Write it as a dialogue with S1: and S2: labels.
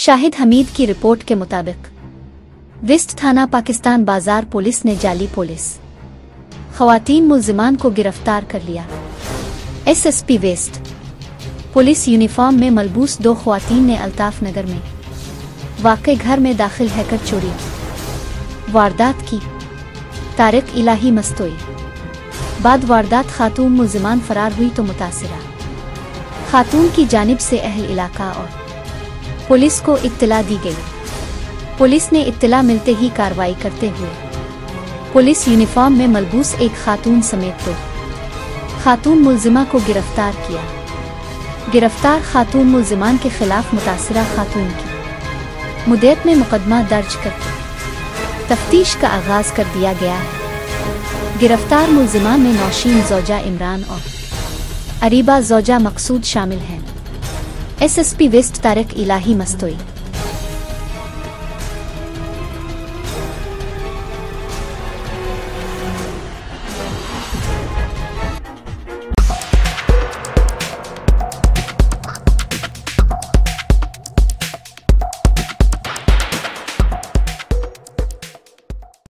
S1: शाहिद हमीद की रिपोर्ट के मुताबिक वेस्ट थाना पाकिस्तान बाजार पुलिस ने जाली पुलिस खवातीन मुल्जिमान को गिरफ्तार कर लिया। एसएसपी वेस्ट पुलिस यूनिफॉर्म में मलबूस दो खवातीन ने अल्ताफ नगर में वाक़े घर में दाखिल हैकर चोरी वारदात की। तारिक इलाही मस्तोई बाद वारदात खातून मुल्जिमान फरार हुई तो मुतासिरा खातून की जानिब से अहल इलाका और पुलिस को इत्तला दी गई। पुलिस ने इत्तला मिलते ही कार्रवाई करते हुए पुलिस यूनिफॉर्म में मलबूस एक खातून समेत दो खातून मुल्जिमा को गिरफ्तार किया। गिरफ्तार खातून मुल्जिमान के खिलाफ मुतासिरा खातून की मुद्दत में मुकदमा दर्ज करके तफ्तीश का आगाज कर दिया गया है। गिरफ्तार मुल्जिमान में नौशीन ज़ौजा इमरान और अरीबा ज़ौजा मकसूद शामिल हैं। एसएसपी वेस्ट तारिक इलाही मस्तोई।